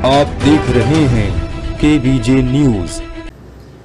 आप देख रहे हैं केबीजे न्यूज।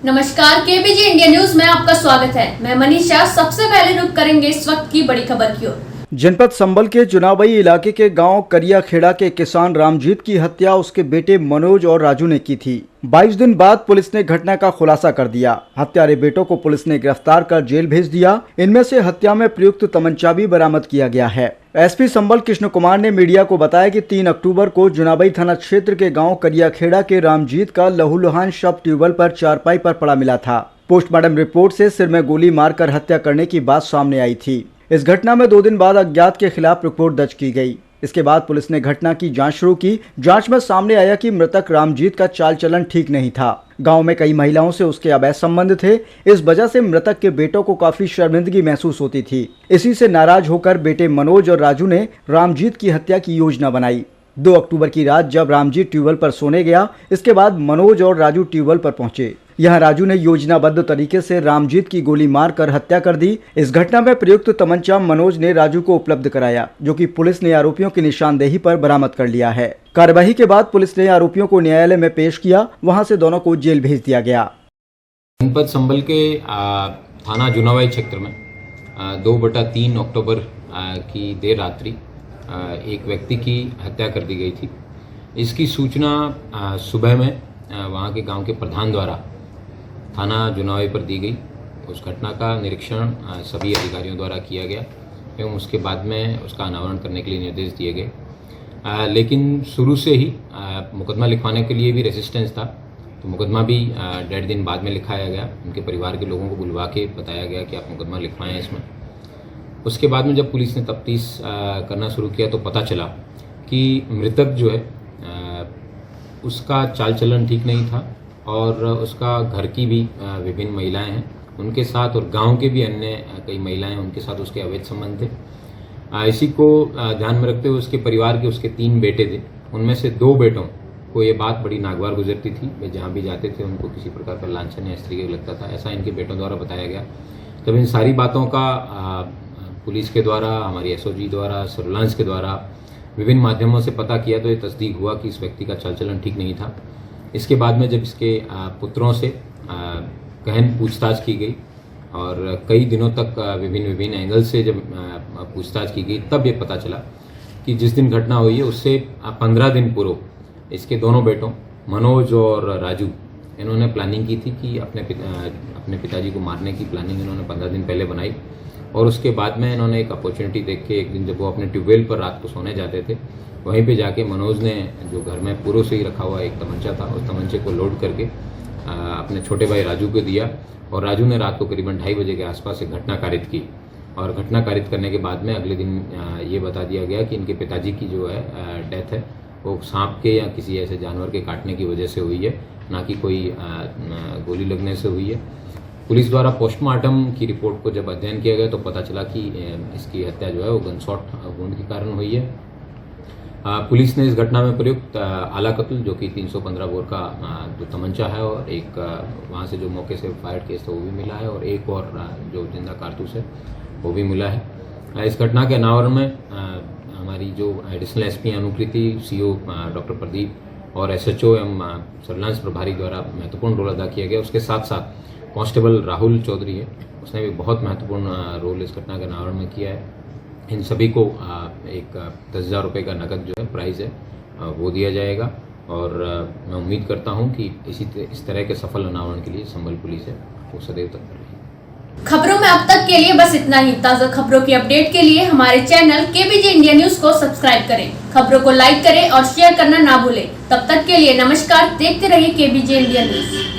नमस्कार, केबीजे इंडिया न्यूज में आपका स्वागत है। मैं मनीषा। सबसे पहले रुक करेंगे इस वक्त की बड़ी खबर की ओर। जनपद संभल के चुनावई इलाके के गांव करियाखेड़ा के किसान रामजीत की हत्या उसके बेटे मनोज और राजू ने की थी। 22 दिन बाद पुलिस ने घटना का खुलासा कर दिया। हत्यारे बेटों को पुलिस ने गिरफ्तार कर जेल भेज दिया। इनमें से हत्या में प्रयुक्त तमंचा भी बरामद किया गया है। एसपी संभल कृष्ण कुमार ने मीडिया को बताया कि 3 अक्टूबर को चुनावई थाना क्षेत्र के गाँव करियाखेड़ा के रामजीत का लहूलुहान शव ट्यूबवेल पर चारपाई पर पड़ा मिला था। पोस्टमार्टम रिपोर्ट से सिर में गोली मारकर हत्या करने की बात सामने आई थी। इस घटना में 2 दिन बाद अज्ञात के खिलाफ रिपोर्ट दर्ज की गई। इसके बाद पुलिस ने घटना की जांच शुरू की। जांच में सामने आया कि मृतक रामजीत का चाल चलन ठीक नहीं था। गांव में कई महिलाओं से उसके अवैध संबंध थे। इस वजह से मृतक के बेटों को काफी शर्मिंदगी महसूस होती थी। इसी से नाराज होकर बेटे मनोज और राजू ने रामजीत की हत्या की योजना बनाई। 2 अक्टूबर की रात जब रामजीत ट्यूबवेल पर सोने गया, इसके बाद मनोज और राजू ट्यूबवेल पर पहुंचे। यहाँ राजू ने योजनाबद्ध तरीके से रामजीत की गोली मारकर हत्या कर दी। इस घटना में प्रयुक्त तमंचा मनोज ने राजू को उपलब्ध कराया, जो कि पुलिस ने आरोपियों की निशानदेही पर बरामद कर लिया है। कार्यवाही के बाद पुलिस ने आरोपियों को न्यायालय में पेश किया। वहां से दोनों को जेल भेज दिया गया। जनपद संभल के थाना जुनावाई क्षेत्र में 2/3 अक्टूबर की देर रात्रि एक व्यक्ति की हत्या कर दी गई थी। इसकी सूचना सुबह में वहाँ के गांव के प्रधान द्वारा थाना जुनावाई पर दी गई। उस घटना का निरीक्षण सभी अधिकारियों द्वारा किया गया एवं उसके बाद में उसका अनावरण करने के लिए निर्देश दिए गए। लेकिन शुरू से ही मुकदमा लिखवाने के लिए भी रेजिस्टेंस था, तो मुकदमा भी 1.5 दिन बाद में लिखाया गया। उनके परिवार के लोगों को बुलवा के बताया गया कि आप मुकदमा लिखवाएं इसमें। उसके बाद में जब पुलिस ने तफ्तीश करना शुरू किया तो पता चला कि मृतक जो है उसका चाल चलन ठीक नहीं था और उसका घर की भी विभिन्न महिलाएं हैं उनके साथ और गांव के भी अन्य कई महिलाएं हैं उनके साथ उसके अवैध संबंध थे। इसी को ध्यान में रखते हुए उसके परिवार के उसके 3 बेटे थे। उनमें से 2 बेटों को ये बात बड़ी नागवार गुजरती थी। वे जहाँ भी जाते थे उनको किसी प्रकार का लांछन या इस तरीके का लगता था, ऐसा इनके बेटों द्वारा बताया गया। जब इन सारी बातों का पुलिस के द्वारा, हमारी एसओजी द्वारा, सर्विलांस के द्वारा विभिन्न माध्यमों से पता किया तो ये तस्दीक हुआ कि इस व्यक्ति का चाल चलन ठीक नहीं था। इसके बाद में जब इसके पुत्रों से गहन पूछताछ की गई और कई दिनों तक विभिन्न एंगल से जब पूछताछ की गई, तब ये पता चला कि जिस दिन घटना हुई है उससे 15 दिन पूर्व इसके दोनों बेटों मनोज और राजू इन्होंने प्लानिंग की थी कि अपने पिताजी को मारने की प्लानिंग इन्होंने 15 दिन पहले बनाई। और उसके बाद में इन्होंने एक अपॉर्चुनिटी देख के एक दिन जब वो अपने ट्यूबवेल पर रात को सोने जाते थे, वहीं पे जाके मनोज ने जो घर में पूर्व से ही रखा हुआ एक तमंचा था, उस तमंचे को लोड करके अपने छोटे भाई राजू को दिया और राजू ने रात को करीबन 2:30 बजे के आसपास एक घटना कारित की। और घटना कारित करने के बाद में अगले दिन ये बता दिया गया कि इनके पिताजी की जो है डेथ है वो सांप के या किसी ऐसे जानवर के काटने की वजह से हुई है, ना कि कोई गोली लगने से हुई है। पुलिस द्वारा पोस्टमार्टम की रिपोर्ट को जब अध्ययन किया गया तो पता चला कि इसकी हत्या जो है वो गनशॉट वुंड के कारण हुई है। पुलिस ने इस घटना में प्रयुक्त आला कत्ल जो कि 315 बोर का जो तमंचा है और एक वहाँ से जो मौके से फायर्ड केस था वो भी मिला है और एक और जो जिंदा कारतूस है वो भी मिला है। इस घटना के अनावरण में हमारी जो एडिशनल एसपी अनुकृति, सीओ डॉक्टर प्रदीप और एसएचओ एवं सर्विलांस प्रभारी द्वारा महत्वपूर्ण रोल अदा किया गया। उसके साथ साथ कांस्टेबल राहुल चौधरी है, उसने भी बहुत महत्वपूर्ण रोल इस घटना के अनावरण में किया है। इन सभी को एक 10,000 रुपये का नकद जो है प्राइज़ है वो दिया जाएगा और मैं उम्मीद करता हूं कि इस तरह के सफल अनावरण के लिए संभल पुलिस है वो सदैव तत्पर रहेगी। खबरों में अब तक के लिए बस इतना ही। ताज़ा खबरों की अपडेट के लिए हमारे चैनल केबीजे इंडिया न्यूज को सब्सक्राइब करें, खबरों को लाइक करें और शेयर करना ना भूलें। तब तक के लिए नमस्कार। देखते रहिए केबीजे इंडिया न्यूज।